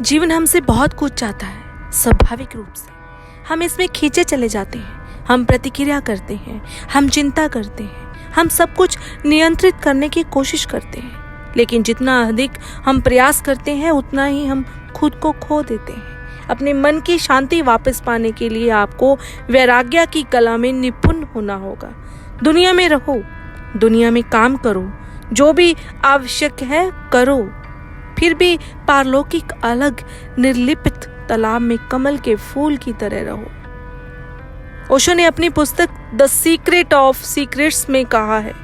जीवन हमसे बहुत कुछ चाहता है। स्वाभाविक रूप से हम इसमें खींचे चले जाते हैं, हम प्रतिक्रिया करते हैं, हम चिंता करते हैं, हम सब कुछ नियंत्रित करने की कोशिश करते हैं। लेकिन जितना अधिक हम प्रयास करते हैं उतना ही हम खुद को खो देते हैं। अपने मन की शांति वापस पाने के लिए आपको वैराग्य की कला में निपुण होना होगा। दुनिया में रहो, दुनिया में काम करो, जो भी आवश्यक है करो, फिर भी पारलौकिक अलग निर्लिप्त तालाब में कमल के फूल की तरह रहो। ओशो ने अपनी पुस्तक द सीक्रेट ऑफ सीक्रेट्स में कहा है,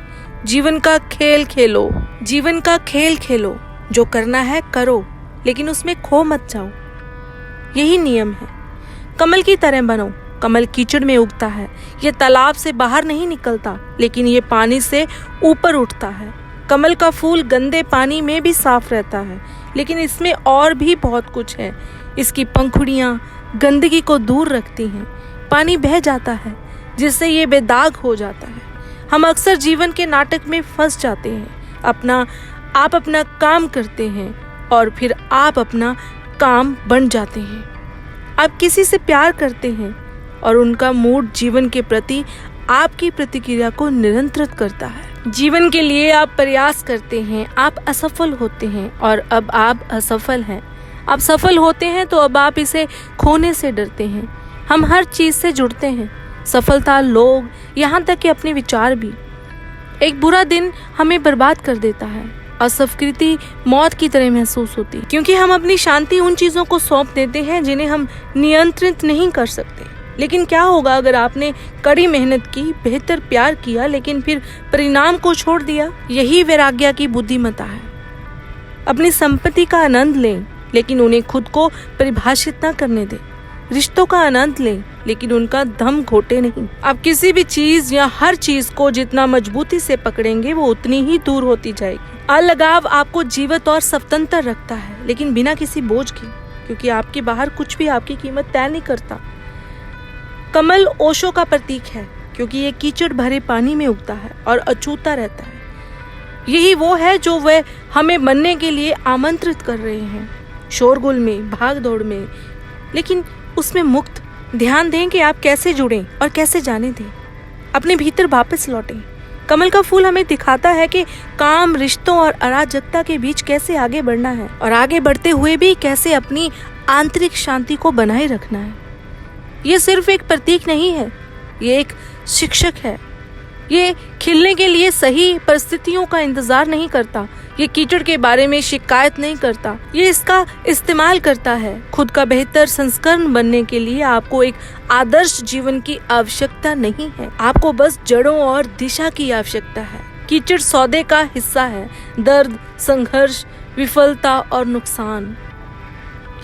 जीवन का खेल खेलो, जीवन का खेल खेलो, जो करना है करो, लेकिन उसमें खो मत जाओ। यही नियम है। कमल की तरह बनो। कमल कीचड़ में उगता है, ये तालाब से बाहर नहीं निकलता, लेकिन ये पानी से ऊपर उठता है। कमल का फूल गंदे पानी में भी साफ रहता है, लेकिन इसमें और भी बहुत कुछ है। इसकी पंखुड़ियाँ गंदगी को दूर रखती हैं। पानी बह जाता है, जिससे ये बेदाग हो जाता है। हम अक्सर जीवन के नाटक में फंस जाते हैं। आप अपना काम करते हैं और फिर आप अपना काम बन जाते हैं। आप किसी से प्यार करते हैं और उनका मूड जीवन के प्रति आपकी प्रतिक्रिया को नियंत्रित करता है। जीवन के लिए आप प्रयास करते हैं, आप असफल होते हैं और अब आप असफल हैं। आप सफल होते हैं तो अब आप इसे खोने से डरते हैं। हम हर चीज से जुड़ते हैं, सफलता, लोग, यहाँ तक कि अपने विचार भी। एक बुरा दिन हमें बर्बाद कर देता है। असफलता मौत की तरह महसूस होती है, क्योंकि हम अपनी शांति उन चीजों को सौंप देते हैं जिन्हें हम नियंत्रित नहीं कर सकते। लेकिन क्या होगा अगर आपने कड़ी मेहनत की, बेहतर प्यार किया, लेकिन फिर परिणाम को छोड़ दिया? यही वैराग्य की बुद्धिमत्ता है। अपनी संपत्ति का आनंद लें, लेकिन उन्हें खुद को परिभाषित न करने दें। रिश्तों का आनंद लें, लेकिन उनका दम घोटे नहीं। आप किसी भी चीज या हर चीज को जितना मजबूती से पकड़ेंगे वो उतनी ही दूर होती जाएगी। अलगाव आपको जीवित और स्वतंत्र रखता है, लेकिन बिना किसी बोझ के, क्योंकि आपके बाहर कुछ भी आपकी कीमत तय नहीं करता। कमल ओशो का प्रतीक है, क्योंकि ये कीचड़ भरे पानी में उगता है और अछूता रहता है। यही वो है जो वे हमें बनने के लिए आमंत्रित कर रहे हैं, शोरगुल में, भाग दौड़ में, लेकिन उसमें मुक्त। ध्यान दें कि आप कैसे जुड़ें और कैसे जाने दें। अपने भीतर वापस लौटें। कमल का फूल हमें दिखाता है कि काम, रिश्तों और अराजकता के बीच कैसे आगे बढ़ना है, और आगे बढ़ते हुए भी कैसे अपनी आंतरिक शांति को बनाए रखना है। ये सिर्फ एक प्रतीक नहीं है, ये एक शिक्षक है। ये खिलने के लिए सही परिस्थितियों का इंतजार नहीं करता। ये कीचड़ के बारे में शिकायत नहीं करता। ये इसका इस्तेमाल करता है। खुद का बेहतर संस्करण बनने के लिए आपको एक आदर्श जीवन की आवश्यकता नहीं है, आपको बस जड़ों और दिशा की आवश्यकता है। कीचड़ सौदे का हिस्सा है। दर्द, संघर्ष, विफलता और नुकसान,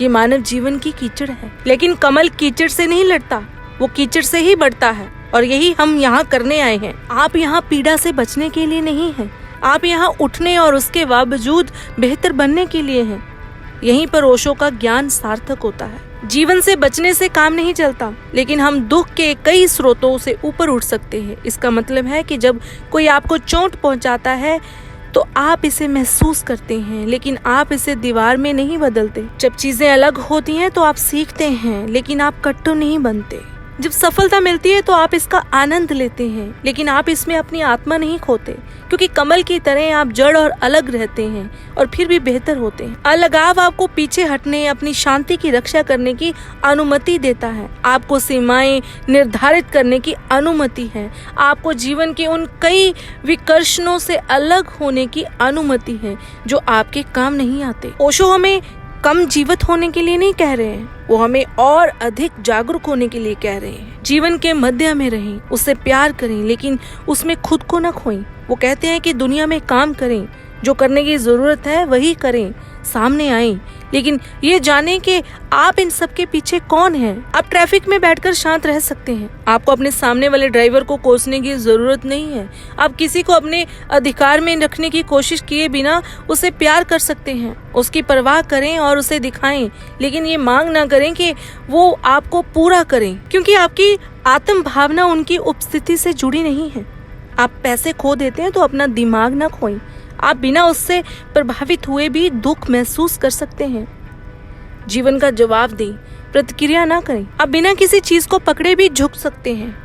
ये मानव जीवन की कीचड़ है। लेकिन कमल कीचड़ से नहीं लड़ता, वो कीचड़ से ही बढ़ता है, और यही हम यहाँ करने आए हैं। आप यहाँ पीड़ा से बचने के लिए नहीं हैं, आप यहाँ उठने और उसके बावजूद बेहतर बनने के लिए हैं। यहीं पर ओशो का ज्ञान सार्थक होता है। जीवन से बचने से काम नहीं चलता, लेकिन हम दुख के कई स्रोतों से ऊपर उठ सकते हैं। इसका मतलब है कि जब कोई आपको चोट पहुंचाता है तो आप इसे महसूस करते हैं, लेकिन आप इसे दीवार में नहीं बदलते। जब चीजें अलग होती हैं तो आप सीखते हैं, लेकिन आप कट्टू नहीं बनते। जब सफलता मिलती है तो आप इसका आनंद लेते हैं, लेकिन आप इसमें अपनी आत्मा नहीं खोते, क्योंकि कमल की तरह आप जड़ और अलग रहते हैं और फिर भी बेहतर होते हैं। अलगाव आपको पीछे हटने, अपनी शांति की रक्षा करने की अनुमति देता है। आपको सीमाएं निर्धारित करने की अनुमति है। आपको जीवन के उन कई विकर्षणों से अलग होने की अनुमति है जो आपके काम नहीं आते। ओशो हमें कम जीवित होने के लिए नहीं कह रहे हैं, वो हमें और अधिक जागरूक होने के लिए कह रहे हैं। जीवन के मध्य में रहें, उससे प्यार करें, लेकिन उसमें खुद को न खोएं। वो कहते हैं कि दुनिया में काम करें, जो करने की जरूरत है वही करें, सामने आएं, लेकिन ये जानें कि आप इन सब के पीछे कौन हैं। आप ट्रैफिक में बैठकर शांत रह सकते हैं। आपको अपने सामने वाले ड्राइवर को कोसने की जरूरत नहीं है। आप किसी को अपने अधिकार में रखने की कोशिश किए बिना उसे प्यार कर सकते हैं। उसकी परवाह करें और उसे दिखाएं, लेकिन ये मांग ना करें कि वो आपको पूरा करें, क्योंकि आपकी आत्म भावना उनकी उपस्थिति से जुड़ी नहीं है। आप पैसे खो देते हैं तो अपना दिमाग ना खोएं। आप बिना उससे प्रभावित हुए भी दुख महसूस कर सकते हैं। जीवन का जवाब दें, प्रतिक्रिया ना करें। आप बिना किसी चीज को पकड़े भी झुक सकते हैं।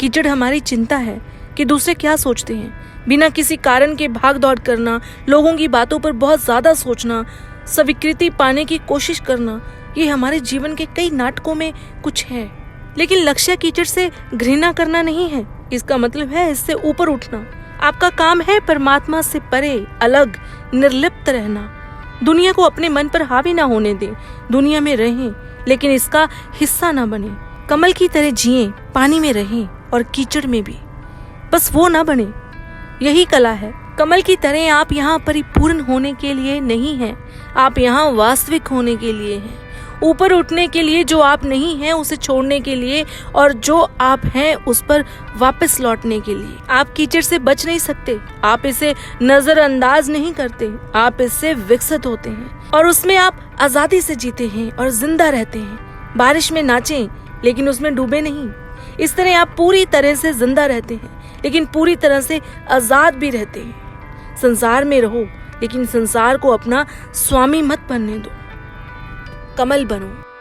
कीचड़ हमारी चिंता है कि दूसरे क्या सोचते हैं। बिना किसी कारण के भाग दौड़ करना, लोगों की बातों पर बहुत ज्यादा सोचना, स्वीकृति पाने की कोशिश करना, ये हमारे जीवन के कई नाटकों में कुछ है। लेकिन लक्ष्य कीचड़ से घृणा करना नहीं है। इसका मतलब है इससे ऊपर उठना। आपका काम है परमात्मा से परे, अलग, निर्लिप्त रहना। दुनिया को अपने मन पर हावी ना होने दें। दुनिया में रहें, लेकिन इसका हिस्सा ना बने। कमल की तरह जिएं, पानी में रहें और कीचड़ में भी, बस वो ना बने। यही कला है। कमल की तरह आप यहाँ परिपूर्ण होने के लिए नहीं हैं, आप यहाँ वास्तविक होने के लिए हैं। ऊपर उठने के लिए, जो आप नहीं हैं उसे छोड़ने के लिए, और जो आप हैं उस पर वापस लौटने के लिए। आप कीचड़ से बच नहीं सकते, आप इसे नजरअंदाज नहीं करते, आप इससे विकसित होते हैं और उसमें आप आजादी से जीते हैं और जिंदा रहते हैं। बारिश में नाचें, लेकिन उसमें डूबे नहीं। इस तरह आप पूरी तरह से जिंदा रहते हैं, लेकिन पूरी तरह से आजाद भी रहते हैं। संसार में रहो, लेकिन संसार को अपना स्वामी मत बनने दो। कमल बनो।